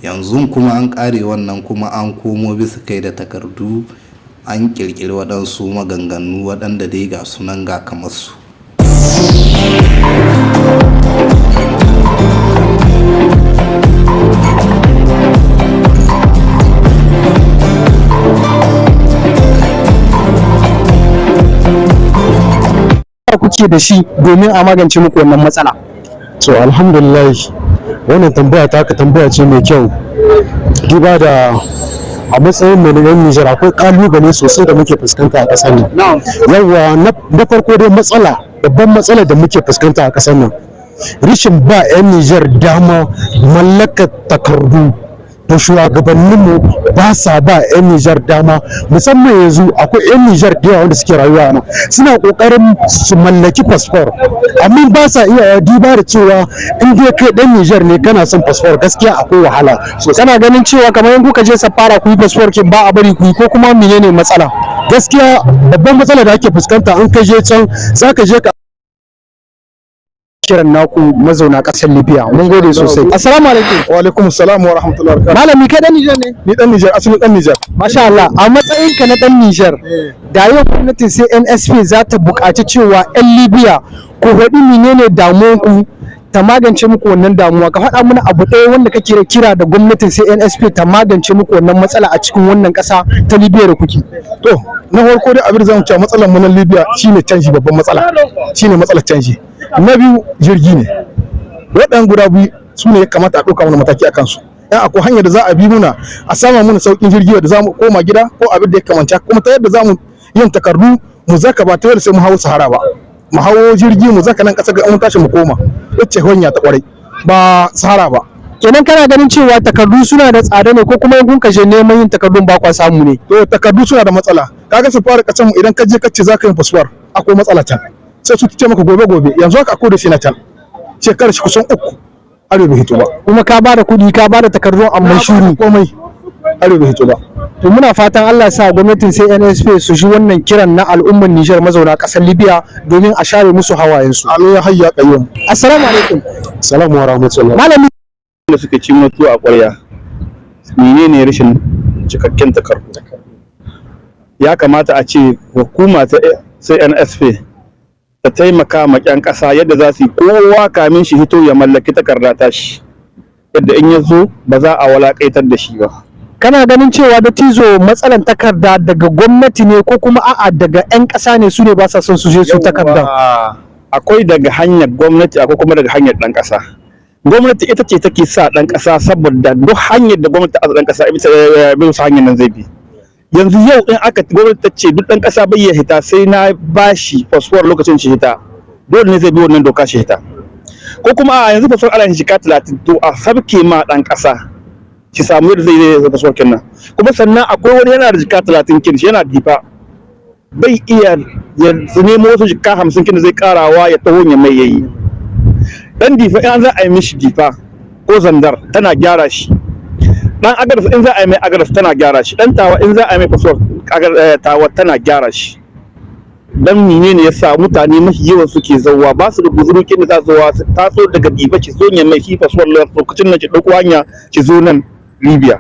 yanzu kuma an ƙare wannan kuma an komo bisa kai da takardu an ƙirƙiri waɗansu maganganu waɗanda dai ga sunan ga kamar su. Kuke da shi domin a magance muku wannan matsala? So alhamdulillah wannan tambaya ta ka tambaya ce mai kyau, duba da a matsayin mu na yan Nijar akwai kalubale sosai da muke fuskanta a ƙasar nan. Yawa na farko dai babban matsala da muke fuskanta a ƙasar nan rishin ba yan Nijar dama mallakar takardu, to shugabanninmu ba sa ba 'yan Nijar dama, musamman yanzu akwai 'yan Nijar da yawa wanda suke rayuwa nan suna kokarin su mallaki fasfor amma ba sa iya duba da cewa in dai kai dan Nijar ne kana son fasfor gaskiya akwai wahala. So kana ganin cewa kamar in kuka je safara ku yi fasfor kin ba a bari ku yi, ko kuma menene matsala? Gaskiya babban matsala da ake fuskanta an kai je can zaka je ka kiran naku mazauna ƙasar Libya. Mun gode sosai. Assalamu alaikum. Wa alaikum assalam wa rahmatullahi wa barakatuh. Malami kai dan Nijar ne? Ni dan Nijar, asalin dan Nijar. Masha Allah. A matsayin ka na dan Nijar, da yau gwamnatin CNSP za ta buƙaci cewa 'yan Libya ku faɗi menene damuwanku ta magance muku wannan damuwa. Ka faɗa mana abu ɗaya wanda kake kira da gwamnatin CNSP ta magance muku wannan matsala a cikin wannan ƙasa ta Libya da kuke. To, na farko dai abin da zamu ce matsalar mu na Libya shine canji, babban matsala. Shine matsalar canji. Na biyu jirgi ne, waɗannan guda biyu su ne ya kamata a ɗauka mana mataki a kansu. Yan akwai hanyar da za a bi muna a sama mana sauƙin jirgi da za mu koma gida ko abin da ya kamanta, kuma ta yadda za mu yin takardu mu zaka ba ta yadda sai mu hawo Sahara ba, mu hawo jirgi mu zaka nan ƙasa ga mun tashi mu koma wacce hanya ta kwarai ba Sahara ba. Kenan kana ganin cewa takardu suna da tsada ne, ko kuma kun kashe neman yin takardun ba kwa samu ne? To takardu suna da matsala, kaga su fara kasan mu idan ka je ka ce zaka yin fasfuwar akwai matsala can, sai su ce maka gobe yanzu haka akwai da shi na can shekarar shi kusan 3 arewa bai hito ba, kuma ka bada kuɗi ka bada takardun amma shuru komai arewa bai hito ba. To muna fatan Allah ya sa gwamnatin CNSP su shi wannan kiran na al'ummar Nijar mazauna ƙasar Libya domin a share musu hawayensu. Amin ya hayya qayyum. Assalamu alaikum. Assalamu wa rahmatullahi. Malami da suka ci mutu a ƙwarya, menene rashin cikakken takardu? Ya kamata a ce hukuma ta CNSP ta taimaka ma ƴan ƙasa yadda za su yi kowa kamin shi hito ya mallaki takarda ta shi, yadda in ya zo ba za a walaƙaitar da shi ba. kana ganin cewa da tizo matsalan takarda daga gwamnati ne, ko kuma a'a daga 'yan ƙasa ne su ne ba sa son su je su takarda? Akwai daga hanyar gwamnati, akwai kuma daga hanyar ɗan ƙasa. Gwamnati ita ce take sa ɗan ƙasa, saboda duk hanyar da gwamnati a ɗan ƙasa bisa hanyar nan zai bi. Yanzu yau in aka gwamnati ta ce duk ɗan ƙasa bai ya hita sai na bashi fasfor lokacin shi hita, dole ne zai bi wannan doka shi hita. Ko kuma a yanzu fasfor ana shi ka 30, to a sabke ma ɗan ƙasa shi samu yadda zai yi fasfor kenan. Kuma sannan akwai wani yana da jika 30 kin shi yana difa, bai iya ya nemo wasu jika 50 kin da zai karawa ya taho ya mai yayi. Dan difa in za a yi mishi difa ko zandar tana gyara shi, dan agadas in za a yi mai agadas tana gyara shi, dan tawa in za a yi mai fasfor tawa tana gyara shi. Dan menene yasa mutane mafi yawan suke zawwa ba su da guzurukin da za zuwa su taso daga difa ci zo ne mai shi fasfor lokacin nan ki dauko hanya ki zo nan Libya.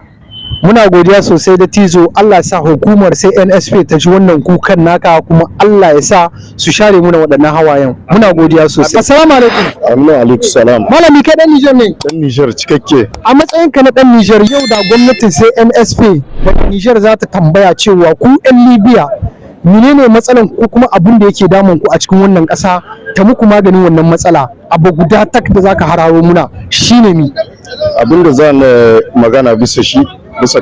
Muna godiya sosai da tizo. Allah ya sa hukumar CNSP ta ji wannan kukan naka, kuma Allah ya sa su share muna waɗannan hawayen. Muna godiya sosai. Assalamu alaikum. Aminu alaikum salam. Malami kai dan Nijar ne? Dan Nijar cikakke. A matsayin ka na dan Nijar, yau da gwamnatin CNSP daga Nijar za ta tambaya cewa ku 'yan Libya menene matsalan ku, kuma abin da yake damun ku a cikin wannan ƙasa, ta muku maganin wannan matsala, abu guda tak da zaka hararo muna shine mi? Abin da za na magana bisa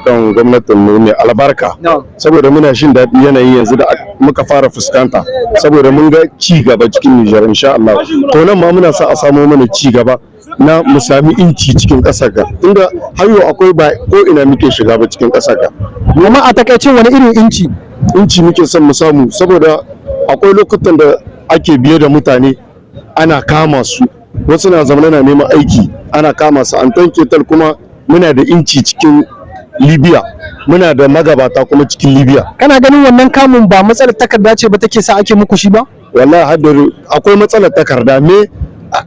kan gwamnatin mu mai albarka, saboda muna shin daɗi yanayi yanzu da muka fara fuskanta, saboda mun ga ci gaba cikin Nijar insha Allah. To nan ma muna sa a samo mana ci gaba na mu sami inci cikin ƙasar ga, inda har yau akwai ba ko ina muke shiga ba cikin ƙasar ga. Amma a takaice wani irin inci muke son mu samu, saboda akwai lokutan da ake biye da mutane ana kama su, wasu na zama na neman aiki ana kama su an tanke tal, kuma muna da inci cikin Libya, muna da magabata kuma cikin Libya. Kana ganin wannan kamun ba matsalar takarda ce ba take sa ake muku shi ba? Wallahi haddari akwai matsalar takarda, me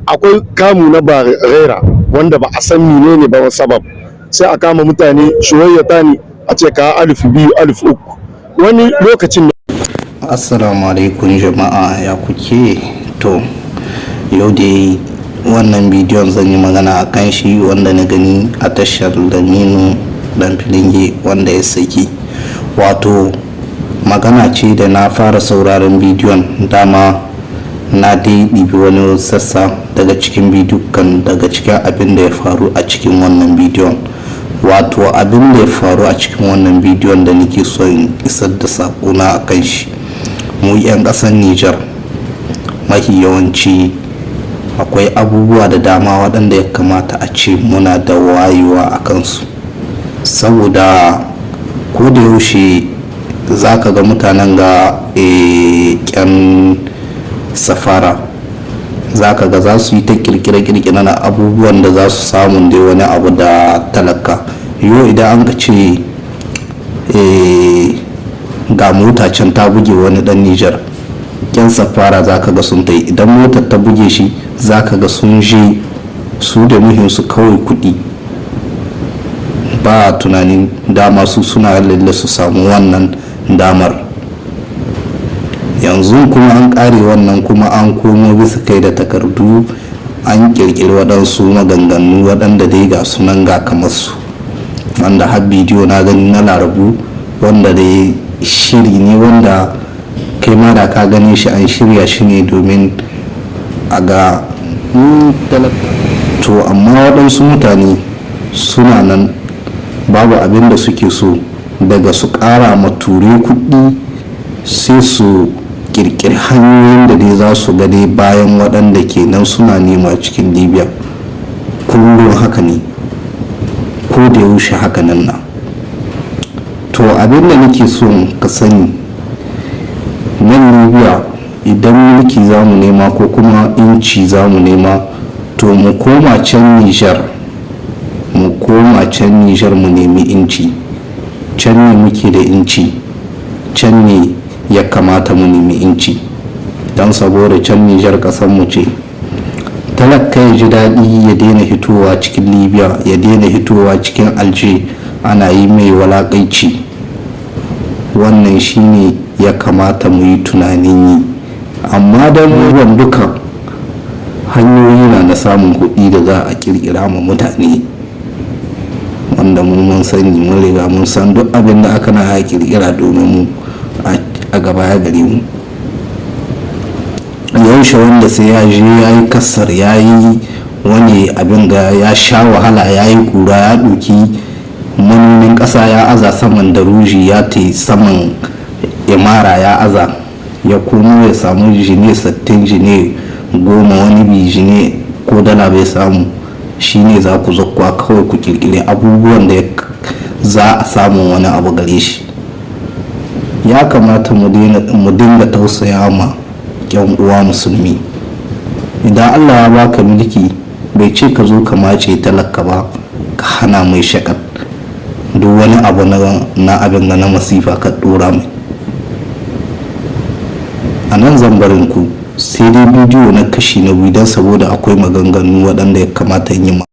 akwai kamu na ba rera wanda ba a san menene ba sabab, sai a kama mutane shuwayyata ne a ce ka 2,000 3,000 wani lokacin. Assalamu alaikum jama'a, ya kuke? To yau dai wannan bidiyon zan yi magana a kan shi wanda na gani a tashar Laminu Dan Filinge wanda ya saki. Wato magana ce da na fara sauraron bidiyon, dama na dai ɗibi wani sassa daga cikin bidiyon, daga cikin abin da ya faru a cikin wannan bidiyon. Wato abin da ya faru a cikin wannan bidiyon da nake so in isar da sakona a kan shi, mu 'yan ƙasar Nijar mafi yawanci akwai abubuwa da dama waɗanda ya kamata a ce muna da wayewa a kansu, saboda ko da yaushe za ka ga mutanen ga ƙyan safara, za ka ga za su yi ta kirkire-kirkire na abubuwan da za su samu dai wani abu da talaka. Yau idan an ka ce ga mota can ta buge wani dan Nijar, yan safara za ka ga sun ta yi, idan motar ta buge shi za ka ga sun je su da muhimsu kawai kuɗi, ba tunanin dama su suna lalle su samu wannan damar. Yanzu kuma an ƙare wannan, kuma an komo bisa kai da takardu, an ƙirƙiri waɗansu maganganu waɗanda dai ga sunan ga kamar su, wanda har bidiyo na gani na Larabu wanda dai shiri ne wanda kai ma da ka gane shi an shirya shi ne domin a ga to, amma waɗansu mutane suna nan babu abin da suke so daga su ƙara ma ture kuɗi sai su kirkiri hanyoyin da dai za su gade bayan waɗanda ke nan suna nema cikin Libya. Kullum haka ne, ko da yaushe haka nan na. To abin da nake so ka sani, nan Libya idan mulki za mu nema ko kuma inci za mu nema, to mu koma can Nijar, mu nemi inci. Can ne muke da inci, can ne ya kamata mu nemi inci, don saboda can Nijar ƙasar mu ce. Talaka ya ji daɗi, ya daina hitowa cikin Libya, ya daina hitowa cikin Alje ana yi mai walaƙaici. Wannan shine ya kamata mu yi tunanin yi, amma don ruwan duka hanyoyi na samun kuɗi da za a ƙirƙira ma mutane, wanda mu mun sani, mun riga mun san duk abin da aka na ƙirƙira domin mu a gaba ya gare mu. Yaushe wanda sai ya je ya yi kasar, ya yi wani abin da ya sha wahala, ya yi kura, ya ɗauki manonin ƙasa ya aza saman da ruji, ya ta saman imara ya aza, ya komo ya samu jine 60 jine 10 wani bi jine ko dala bai samu. Shi ne za ku zakwa kawai ku kirkire abubuwan da za a samu wani abu gare shi. Ya kamata mu dinga tausaya ma yan uwa musulmi. Idan Allah ya baka mulki, bai ce ka zo ka mace talaka ba, ka hana mai shakat duk wani abu na abin da na masifa ka dora mai. A nan zan barin ku, sai dai bidiyo na kashi na biyu don saboda akwai maganganu waɗanda ya kamata yin